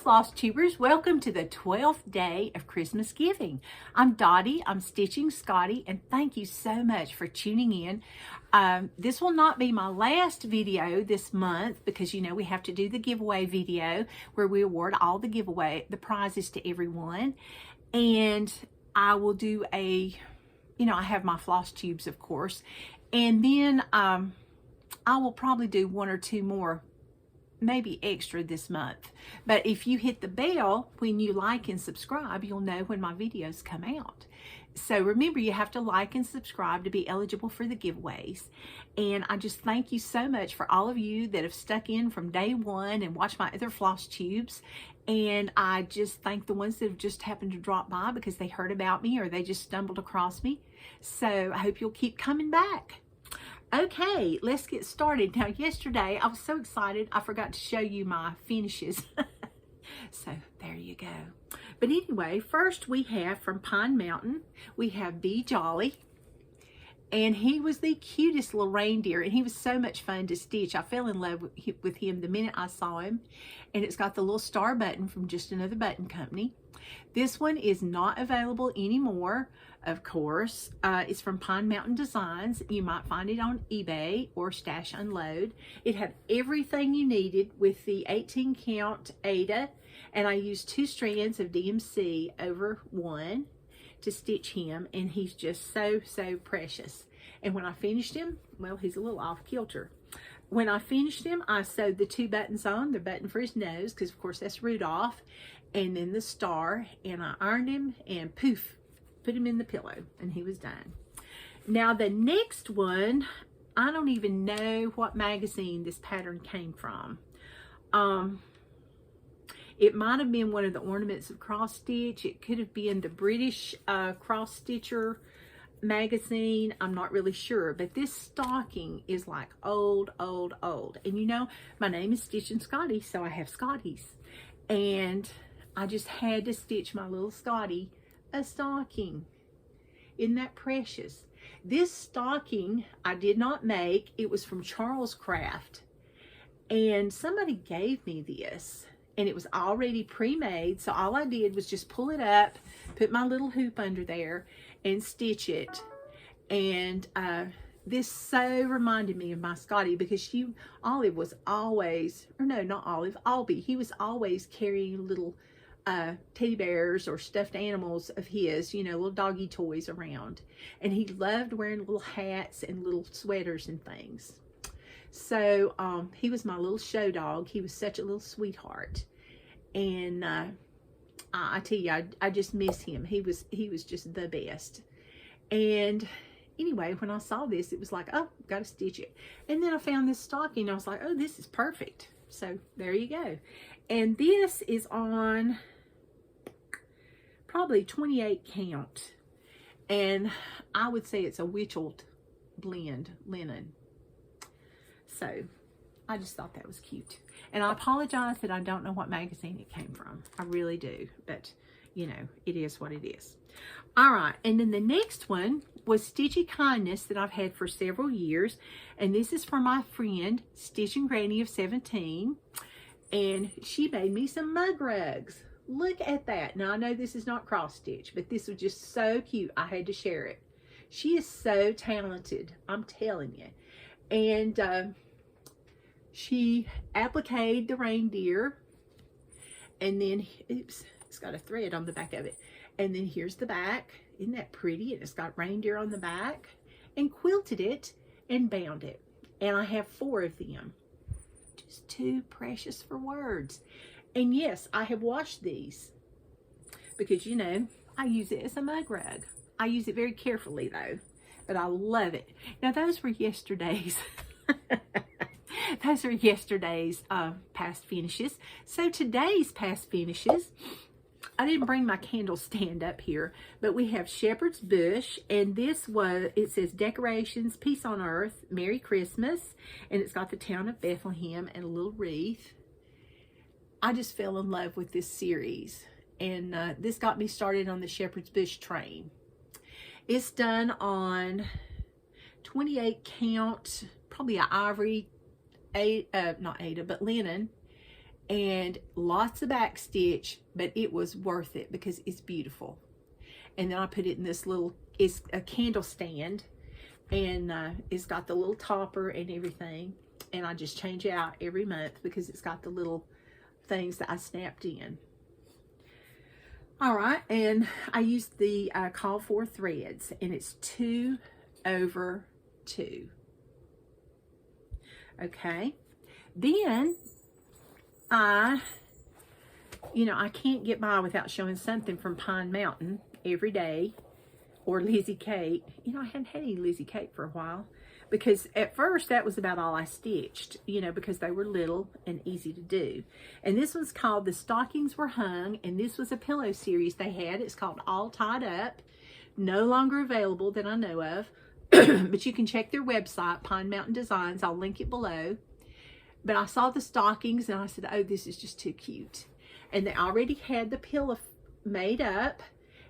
Flosstubers, welcome to the 12th day of Christmas giving. I'm Dottie, I'm stitching Scotty, and thank you so much for tuning in. This will not be my last video this month because you know we have to do the giveaway video where we award all the prizes to everyone. And I will do I have my floss tubes, of course, and then I will probably do one or two more maybe extra this month. But if you hit the bell when you like and subscribe, you'll know when my videos come out. So remember, you have to like and subscribe to be eligible for the giveaways. And I just thank you so much for all of you that have stuck in from day one and watched my other floss tubes. And I just thank the ones that have just happened to drop by because they heard about me or they just stumbled across me. So I hope you'll keep coming back. Okay, let's get started. Now, yesterday, I was so excited, I forgot to show you my finishes. So, there you go. But anyway, first we have from Pine Mountain, we have Be Jolly. And he was the cutest little reindeer, and he was so much fun to stitch. I fell in love with him the minute I saw him. And it's got the little star button from Just Another Button Company. This one is not available anymore, of course. It's from Pine Mountain Designs. You might find it on eBay or Stash Unload. It had everything you needed with the 18 count Ada, and I used 2 strands of DMC over one to stitch him, and he's just so precious. And when I finished him, well, he's a little off kilter. When I finished him, I sewed the 2 buttons on, the button for his nose, because of course that's Rudolph, and then the star, and I ironed him, and poof, put him in the pillow, and he was done. Now the next one, I don't even know what magazine this pattern came from. It might have been one of the Ornaments of Cross Stitch. It could have been the British Cross Stitcher magazine. I'm not really sure, but this stocking is like old. And you know, my name is Stitching Scotty, so I have Scotties. And I just had to stitch my little Scotty a stocking. Isn't that precious? This stocking I did not make. It was from Charles Craft. And somebody gave me this. And it was already pre-made, so all I did was just pull it up, put my little hoop under there, and stitch it. And this so reminded me of my Scotty because Olive was always, or no, not Olive, Albie, he was always carrying little teddy bears or stuffed animals of his, you know, little doggy toys around. And he loved wearing little hats and little sweaters and things. So he was my little show dog. He was such a little sweetheart. And I tell you, I just miss him. He was just the best. And anyway, when I saw this, it was like, oh, got to stitch it. And then I found this stocking. I was like, oh, this is perfect. So there you go. And this is on probably 28 count. And I would say it's a Witcheled blend linen. So I just thought that was cute. And I apologize that I don't know what magazine it came from. I really do. But, you know, it is what it is. All right. And then the next one was Stitchy Kindness that I've had for several years. And this is from my friend, Stitching Granny of 17. And she made me some mug rugs. Look at that. Now, I know this is not cross stitch, but this was just so cute. I had to share it. She is so talented. I'm telling you. And she appliqued the reindeer, and then, oops, it's got a thread on the back of it. And then here's the back. Isn't that pretty? And it's got reindeer on the back, and quilted it and bound it. And I have 4 of them. Just too precious for words. And yes, I have washed these because, you know, I use it as a mug rug. I use it very carefully though, but I love it. Now those were yesterday's. Those are yesterday's past finishes. So today's past finishes, I didn't bring my candle stand up here, but we have Shepherd's Bush, and this was, it says Decorations, Peace on Earth, Merry Christmas, and it's got the town of Bethlehem and a little wreath. I just fell in love with this series, and this got me started on the Shepherd's Bush train. It's done on 28 count, probably an ivory, not Ada, but linen, and lots of back stitch, but it was worth it because it's beautiful. And then I put it in this little, it's a candle stand, and it's got the little topper and everything, and I just change it out every month because it's got the little things that I snapped in. All right, and I used the call for threads, and it's 2 over 2. Okay, then I can't get by without showing something from Pine Mountain every day, or Lizzie Kate. I hadn't had any Lizzie Kate for a while, because at first that was about all I stitched, because they were little and easy to do. And this one's called The Stockings Were Hung, and this was a pillow series they had. It's called All Tied Up. No longer available that I know of, but you can check their website, Pine Mountain Designs. I'll link it below. But I saw the stockings and I said, oh, this is just too cute. And they already had the pillow made up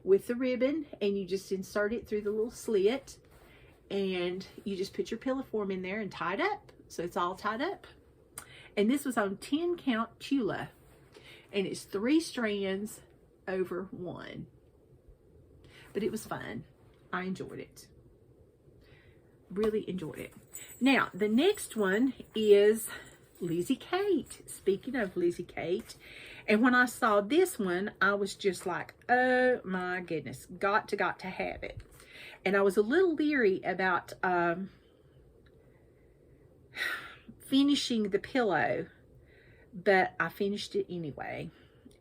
with the ribbon, and you just insert it through the little slit, and you just put your pillow form in there and tie it up. So it's all tied up. And this was on 10 count Tula, and it's 3 strands over 1. But it was fun. I enjoyed it. Really enjoyed it. Now, the next one is Lizzie Kate. Speaking of Lizzie Kate, and when I saw this one, I was just like, oh my goodness, got to have it. And I was a little leery about finishing the pillow, but I finished it anyway.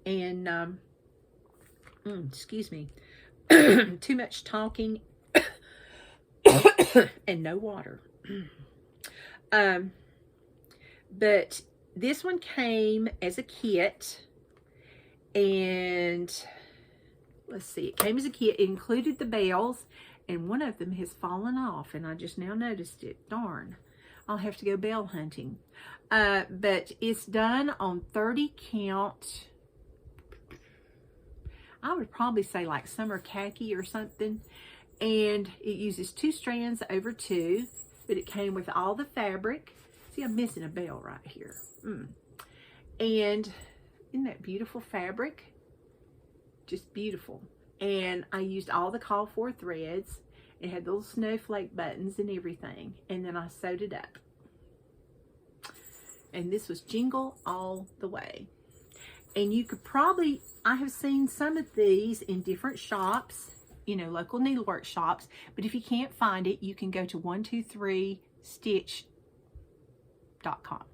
And excuse me, too much talking and no water. But this one came as a kit, and let's see, it came as a kit. It included the bells, and one of them has fallen off, and I just now noticed it. Darn, I'll have to go bell hunting. But it's done on 30 count. I would probably say like summer khaki or something. And it uses 2 strands over 2, but it came with all the fabric. See, I'm missing a bell right here. And isn't that beautiful fabric? Just beautiful. And I used all the call for threads. It had little snowflake buttons and everything. And then I sewed it up. And this was Jingle All the Way. And you could probably, I have seen some of these in different shops, local needlework shops. But if you can't find it, you can go to 123stitch.com.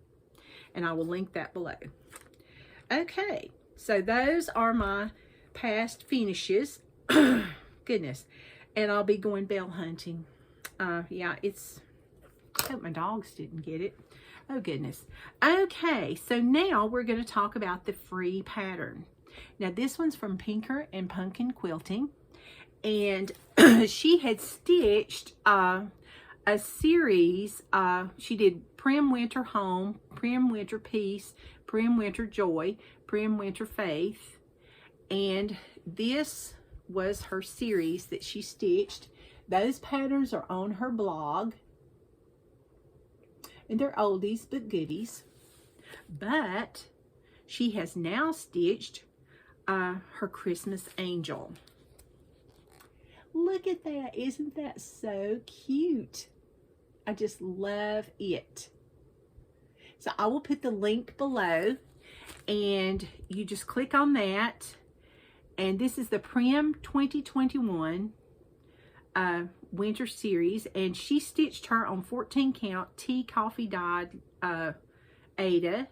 And I will link that below. Okay, so those are my past finishes. Goodness. And I'll be going bell hunting. Yeah, I hope my dogs didn't get it. Oh, goodness. Okay, so now we're going to talk about the free pattern. Now, this one's from Pinker and Pumpkin Quilting. And she had stitched a series. She did Prim Winter Home, Prim Winter Peace, Prim Winter Joy, Prim Winter Faith. And this was her series that she stitched. Those patterns are on her blog. And they're oldies but goodies. But she has now stitched her Christmas Angel. Look at that. Isn't that so cute? I just love it. So I will put the link below, and you just click on that. And this is the Prim 2021 winter series, and she stitched her on 14 count tea coffee dyed Ada,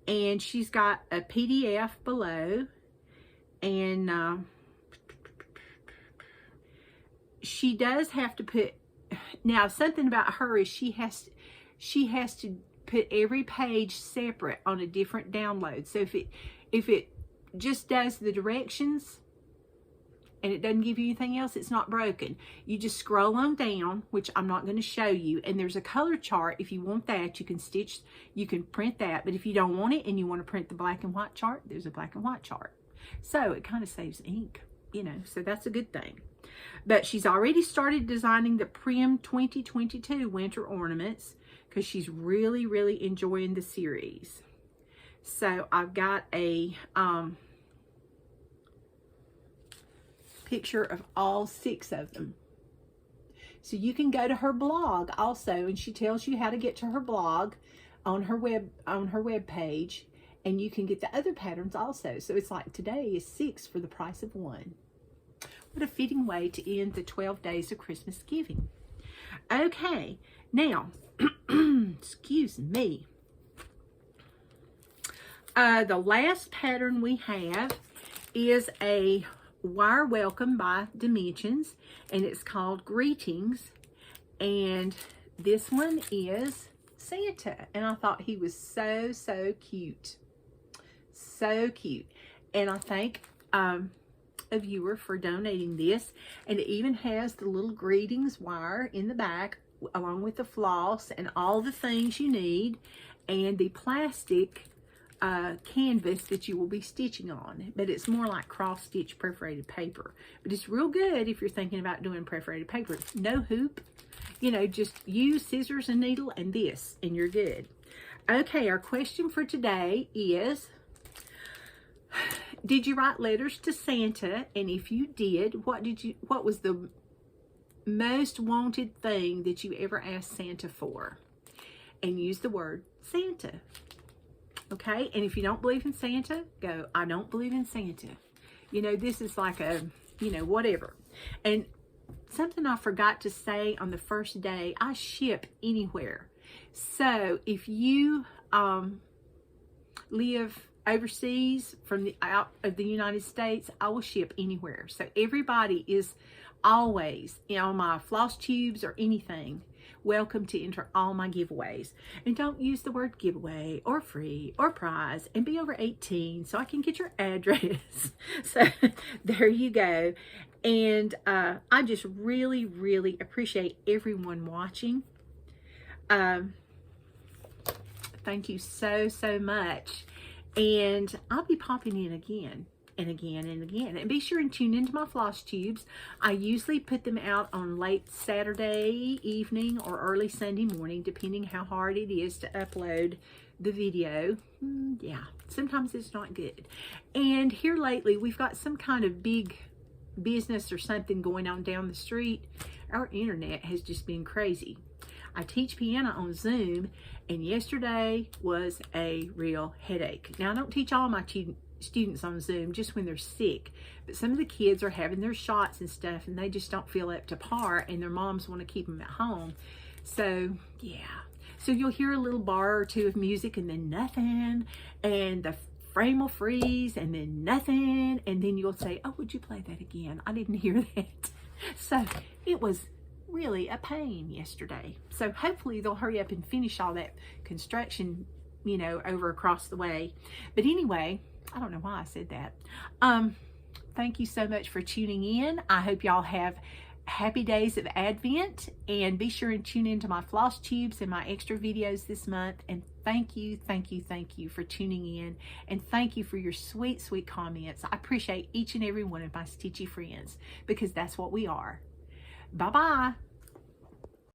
and she's got a PDF below, and she does have to put, now something about her is she has to put every page separate on a different download. So if it just does the directions and it doesn't give you anything else, it's not broken. You just scroll on down, which I'm not going to show you, and there's a color chart. If you want that, you can print that. But if you don't want it and you want to print the black and white chart, there's a black and white chart. So it kind of saves ink, so that's a good thing. But she's already started designing the Prim 2022 winter ornaments because she's really, really enjoying the series. So I've got a picture of all 6 of them. So you can go to her blog also, and she tells you how to get to her blog on her web page, and you can get the other patterns also. So it's like today is 6 for the price of 1. What a fitting way to end the 12 days of Christmas giving. Okay, now, excuse me. The last pattern we have is a wire welcome by Dimensions, and it's called Greetings, and this one is Santa, and I thought he was so cute, so cute. And I thank a viewer for donating this, and it even has the little greetings wire in the back along with the floss and all the things you need, and the plastic canvas that you will be stitching on, but it's more like cross stitch perforated paper. But it's real good if you're thinking about doing perforated paper. No hoop, you know, just use scissors and needle and this, and you're good. Okay, our question for today is, did you write letters to Santa? And if you did, what was the most wanted thing that you ever asked Santa for? And use the word Santa. Okay, and if you don't believe in Santa, go, I don't believe in Santa. You know, this is like a, you know, whatever. And something I forgot to say on the first day, I ship anywhere. So if you live overseas from out of the United States, I will ship anywhere. So everybody is always, you know, my Flosstubes or anything, welcome to enter all my giveaways. And don't use the word giveaway or free or prize, and be over 18 so I can get your address. So there you go. And I just really appreciate everyone watching. Thank you so much. And I'll be popping in again and again and again. And be sure and tune into my Flosstubes. I usually put them out on late Saturday evening or early Sunday morning, depending how hard it is to upload the video. Yeah, sometimes it's not good. And here lately, we've got some kind of big business or something going on down the street. Our internet has just been crazy. I teach piano on Zoom, and yesterday was a real headache. Now, I don't teach all my students on Zoom, just when they're sick, but some of the kids are having their shots and stuff, and they just don't feel up to par, and their moms want to keep them at home. So yeah, so you'll hear a little bar or two of music, and then nothing, and the frame will freeze, and then nothing, and then you'll say, oh, would you play that again? I didn't hear that. So it was really a pain yesterday. So hopefully they'll hurry up and finish all that construction, you know, over across the way. But anyway, I don't know why I said that. Thank you so much for tuning in. I hope y'all have happy days of Advent, and be sure and tune into my Flosstubes and my extra videos this month. And thank you for tuning in, and thank you for your sweet comments. I appreciate each and every one of my stitchy friends, because that's what we are. Bye-bye.